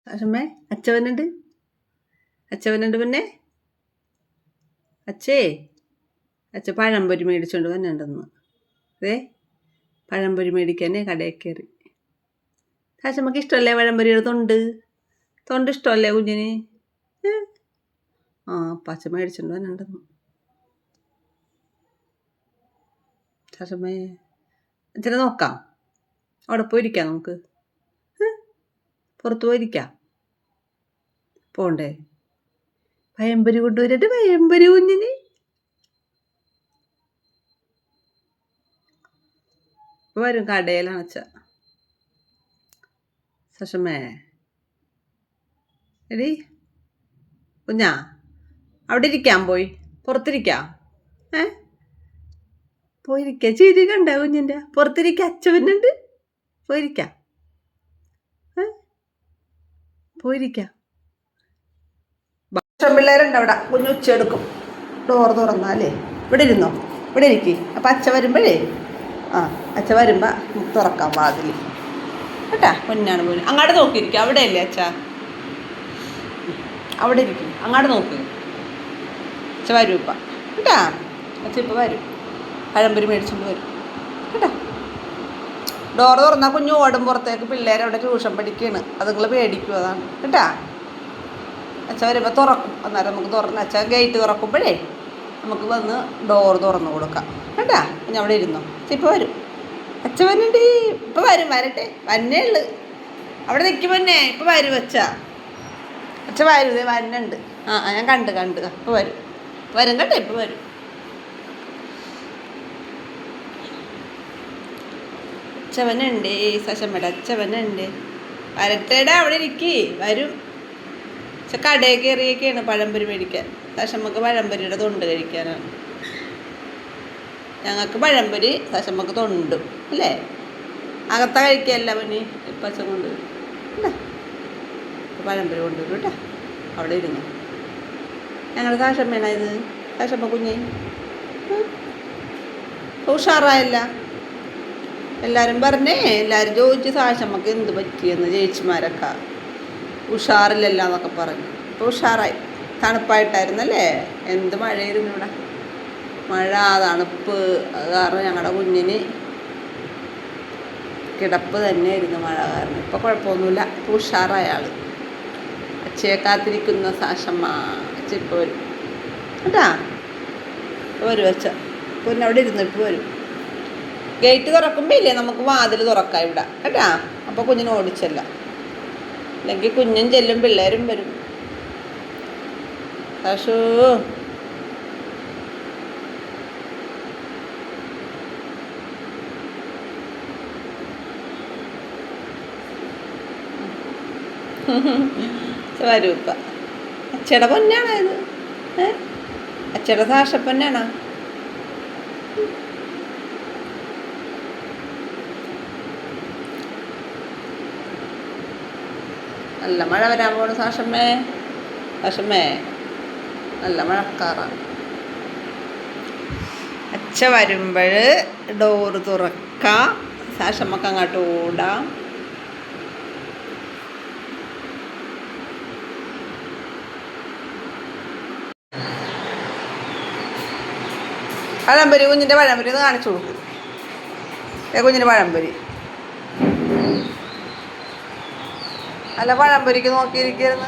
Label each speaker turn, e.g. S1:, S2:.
S1: അമ്മേ അച്ചവനുണ്ട് പിന്നെ അച്ഛേ അച്ഛ പഴംപൊരി മേടിച്ചോണ്ട് വന്നിട്ടുണ്ടെന്ന്. അതെ പഴംപൊരി മേടിക്കാനേ കടയിൽ കയറി. സാശമ്മക്ക് ഇഷ്ടമല്ലേ പഴംപൊരിയുടെ തൊണ്ട് ഇഷ്ടമല്ലേ കുഞ്ഞിന്? ആ പച്ച മേടിച്ചോണ്ട് വന്നിട്ടുണ്ടെന്ന്. സാശമ്മേ അച്ഛനെ നോക്കാം, അവിടെ പോയിരിക്കാം, നമുക്ക് പുറത്ത് പോയിരിക്കാം. പോണ്ടേ? പഴംപൊരി കൊണ്ടുവരട്ടെ, പഴംപൊരി കുഞ്ഞിന്. വരും, കടയിലാണ് അച്ഛ. സഷമേ എടി കുഞ്ഞാ, അവിടെ ഇരിക്കാം, പോയി പുറത്തിരിക്കാം. പോയിരിക്കാം, ചിരി കണ്ട കുഞ്ഞിൻ്റെ. പുറത്തിരിക്കാം, അച്ഛനുണ്ട്, പോയിരിക്കാം. പോയിരിക്കാം. പിള്ളേരുണ്ട് അവിടെ. കുഞ്ഞ് ഉച്ചയെടുക്കും, ഡോർ തുറന്നാലേ. ഇവിടെ ഇരുന്നോ, ഇവിടെ ഇരിക്കേ. അപ്പം അച്ഛ വരുമ്പോഴേ അച്ഛ വരുമ്പോൾ തുറക്കാം വാതിൽ കേട്ടാ. പൊന്നാണ് പോലും. അങ്ങോട്ട് നോക്കിയിരിക്കും, അവിടെ അല്ലേ അച്ഛ, അവിടെ ഇരിക്കും. അങ്ങോട്ട് നോക്ക്, അച്ഛ വരും ഇപ്പം കേട്ടാ. അച്ഛ ഇപ്പം വരും, പഴംപൊരി മേടിച്ചുകൊണ്ട് വരും കേട്ടാ. ഡോറ് തുറന്നാൽ കുഞ്ഞ് ഓടും പുറത്തേക്ക്. പിള്ളേരവിടെ ട്യൂഷൻ പഠിക്കുകയാണ്, അത് നിങ്ങൾ പേടിക്കും, അതാണ് കേട്ടാ. അച്ഛ വരുമ്പോൾ തുറക്കും, അന്നേരം നമുക്ക് തുറന്ന് അച്ഛ ഗേറ്റ് തുറക്കുമ്പോഴേ നമുക്ക് വന്ന് ഡോറ് തുറന്നു കൊടുക്കാം കേട്ടാ. പിന്നെ അവിടെ ഇരുന്നോ. ഇപ്പം വരും, അച്ഛ വന്നിട്ട് ഇപ്പം വരും, വരട്ടെ, വന്നേ ഉള്ളു. അവിടെ നിൽക്കുമ്പോന്നെ ഇപ്പം വരും അച്ഛ. അച്ഛ വരും, ഇതേ വരുന്നുണ്ട്. ഞാൻ കണ്ട് ഇപ്പം വരും കേട്ടോ, ഇപ്പം വരും. അച്ഛവനുണ്ട്, സശമ്മയുടെ അച്ഛവനുണ്ട്. വരട്ടേടാ, അവിടെ ഇരിക്കേ, വരും. പക്ഷെ കടയിൽ കയറിയൊക്കെയാണ് പഴംപൊരി മേടിക്കാൻ. സശമ്മക്ക് പഴംപൊരിയുടെ തൊണ്ട് കഴിക്കാനാണ്. ഞങ്ങൾക്ക് പഴംപൊരി, സശമ്മക്ക് തൊണ്ടും അല്ലേ. അകത്ത കഴിക്കുകയല്ല പനി. ഇപ്പം അച്ഛൻ കൊണ്ടുവരും അല്ലേ, പഴംപൊരി കൊണ്ടുവരും കേട്ടോ. അവിടെ ഇരുന്നു. ഞങ്ങളുടെ സാശമ്മയാണ് ഇത്, സാശമ്മ കുഞ്ഞ് ഉഷാറായല്ല. എല്ലാവരും പറഞ്ഞേ, എല്ലാവരും ചോദിച്ചു സാശമ്മക്ക് എന്ത് പറ്റിയെന്ന്. ചേച്ചിമാരൊക്കെ ഉഷാറില്ലല്ലോ എന്നൊക്കെ പറഞ്ഞു. ഇപ്പോൾ ഉഷാറായി. തണുപ്പായിട്ടായിരുന്നല്ലേ, എന്ത് മഴയായിരുന്നു ഇവിടെ. മഴ, തണുപ്പ്, അത് കാരണം ഞങ്ങളുടെ കുഞ്ഞിന് കിടപ്പ് തന്നെയായിരുന്നു മഴ കാരണം. ഇപ്പോൾ കുഴപ്പമൊന്നുമില്ല, ഇപ്പോൾ ഉഷാറായ ആൾ. അച്ഛയെ കാത്തിരിക്കുന്ന സാശമ്മ. അച്ഛ ഇപ്പോൾ വരും കേട്ടാ, ഇപ്പോൾ വരും അച്ഛ. പിന്നെ അവിടെ ഇരുന്നു, ഇപ്പോൾ വരും. ഗേറ്റ് തുറക്കുമ്പോൾ ഇല്ലേ നമുക്ക് വാതിൽ തുറക്കാം ഇവിടെ കേട്ടാ. അപ്പോൾ കുഞ്ഞിന് ഓടിച്ചല്ല, അല്ലെങ്കിൽ കുഞ്ഞും ചെല്ലും, പിള്ളേരും വരും. സാഷു വരും ഇപ്പം. അച്ഛയുടെ പൊന്നാണോ ഇത്? അച്ഛയുടെ സാഷപ്പൊന്നാണോ? നല്ല മഴ വരാൻ പോണു സാഷമ്മേ. നല്ല മഴക്കാറാണ്. അച്ഛ വരുമ്പോൾ ഡോറ് തുറക്കാം, സാഷമ്മക്ക് അങ്ങോട്ട് ഓടാം. പഴംപൊരി, കുഞ്ഞിൻ്റെ പഴംപൊരി ഒന്ന് കാണിച്ചു കൊടുക്കും. കുഞ്ഞിൻ്റെ പഴംപൊരി അല്ല, പഴംപൊരിക്ക് നോക്കിയിരിക്കുന്നു.